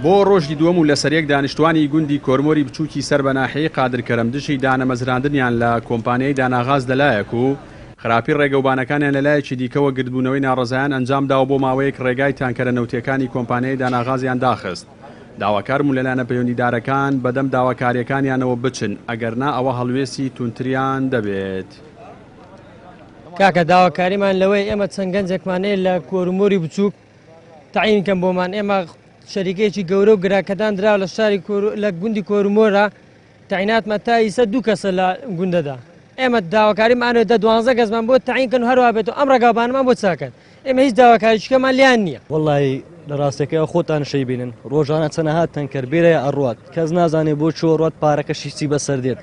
بۆ ڕۆژی دووەم و لە سەرەک دانیشتوانی گوندی کۆرمۆری بچووکی سەر بە ناحەیەی قادرکەرەم دشی دانەمەزراندنیان لە کۆمپانیای داناغاز لەلایەک و خراپی ڕێگەوبانەکانیان لەلایەکی دیکەوە گردبوونەوەی ناڕزایان ئەنجامداوە بۆ ماوەیەک ڕێگای تانکەرە نەوتیەکانی کۆمپانیای داناغازیان داخست. داواکارم و لەلایەنە پەیوەندیدارەکان بەدەم داواکاریەکانیانەوە بچن ئەگەرنا ئەوە هەڵوێستی تونتریان دەبێت. کاکە داواکاریمان لەوەی ئێمە چەند گەنجێکمانەیە لە کۆرمۆری بچووک تەعیینکەم بۆمان ئێمە شەریکێکی گەورە و گراکەدان درا لە شاری لە گوندی کۆرمۆرە تەعیناتمە تا ئیسە 2 کەسە لە گوندەدا ئێمە داواکاریمانەوە 12 کەسمان بۆ تەعیینکەن و هەروە بێت و ئەم ڕێگاوبانەمان بۆ چاکەن ئێمە هیچ داواکاریشکەمان لیان نییە. وەڵی لە ڕاستەکەی خۆتان شەی بینن ڕۆژانە چەنەهات تەنکەربێرەیە ئەڕوات کەس نازانێ بۆ چۆڕات پارەکەشی چی بەسەر دێت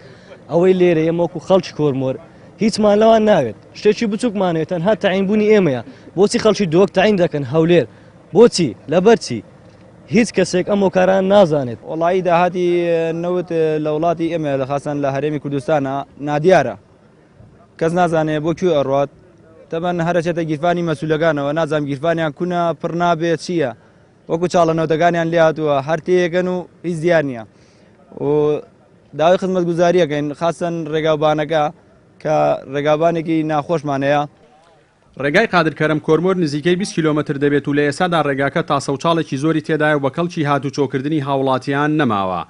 ئەوەی لێرە ئێمەوەکو خەڵکی کۆرمۆر هیچمان لەوان ناوێت شتێکی بچووکمانێت تەنها تەعیینبوونی ئێمەیە بۆچی خەڵکی دۆک تەعیین دەکەن هەولێر بۆچی لەبەرچی هیچ کەسێک ئەم هۆکاران نازانێت. وڵایی داهاتی نەوت لە وڵاتی ئێمە لە خاستان لە هەرێمی کوردستانە نادیارە کەس نازانێت بۆ کوێ ئەڕات تەبەن هەرچێتە گیرفانی مەسوولەکانەوە نازانم گیرفانیان کوونە پڕ نابێت چییە وەکو چاڵەنەوتەکانیان لێهاتووە هەرتەیەکەن و هیچ دیار نییە و داوای خزمەت گوزاریەکەین خاستن ڕێگاوبانەکە کە ڕێگابانێکی ناخۆشمانەیە. ڕێگای قادرکەرم کۆرمۆر نزیکەی 20 کیلۆمەتر دەبێت و لە ئێسادا ڕێگاکە تاسەوچاڵێکی زۆری تێدایە و بە کەڵکی هاتوچۆکردنی هاوڵاتیان نەماوە.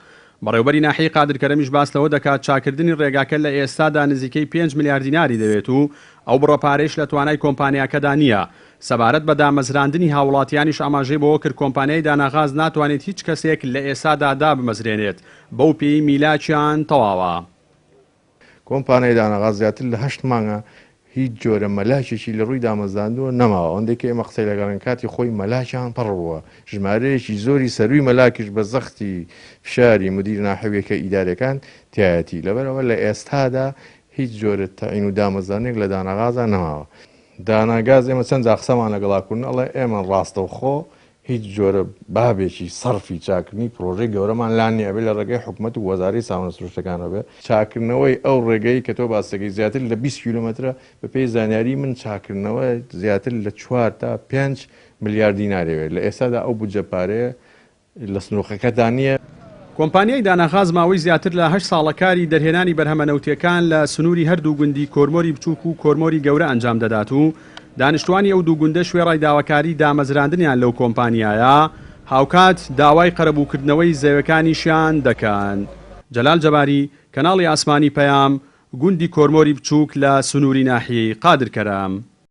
بەڕێوبەری ناحەیەی قادرکەرەمیش باس لەوە دەکات چاکردنی ڕێگاکە لە ئێستادا نزیکەی 5 میلیارد دیناری دەوێت و ئەو بڕەپارێش لە توانای کۆمپانیاکەدا نییە. سەبارەت بە دامەزراندنی هاوڵاتیانیش ئاماژەی بەوە کرد کۆمپانیای داناغاز ناتوانێت هیچ کەسێک لە ئێستادا دابمەزرێنێت بەو پێی میلاچیان تەواوە. کۆمپانیای داناغاز زیاتر لە 8 مانگە هیچ جۆرە مەلاکێکی لە ڕووی دامەزراندووە نەماوە ئەوەندێکی ئێمە قسەی لەگەڵن کاتی خۆی مەلاکیان پڕبووە ژمارەیەکی زۆری سەروی مەلاکیش بە زەختی فشاری مدیر ناحەویەکە ئیدارەکان تایەتی لەبەرەوە لە ئێستادا هیچ جۆرە تەعیین و دامەزرانێک لە داناغازە نەماوە. داناگاز ئێمە چەند جا قسەمان لەگەڵاکردن ئەڵێ ئێمە ڕاستەوخۆ هیچ جۆرە بابێکی سەرفی چاکردنی پرۆژەی گەورەمان لاان نیە بێت لە ڕێگەی حکوومەت و وەزارەی ساوە سروشتەکانەوە بێت چاکردنەوەی ئەو ڕێگەی کە تۆ باسەکەی زیاتر لە 20 کیلۆمەترە بە پێی زانیاری من چاکردنەوە زیاتر لە 4 تا 5 میلیارد دینارێوێت لە ئێستادا ئەو بودجە پارەیە لە سنووقەکەدا نییە. کۆمپانیای داناغاز ماوەی زیاتر لە 8 ساڵەکاری دەرهێنانی بەرهەمەنەوتیەکان لە سنووری هەردوو گوندی کۆرمۆری بچووک و کۆرمۆری گەورە ئەنجام دەدات و دانیشتوانی ئەو دوو گوندە شوێڕای داواکاری دامەزراندنیان لەو کۆمپانیایە هاوکات داوای قەرەبووکردنەوەی زەوەکانیشیان دەکەن. جەلال جەباری کەناڵی ئاسمانی پەیام گوندی کۆرمۆری بچووک لە سنووری ناحیەی قادرکەرەم.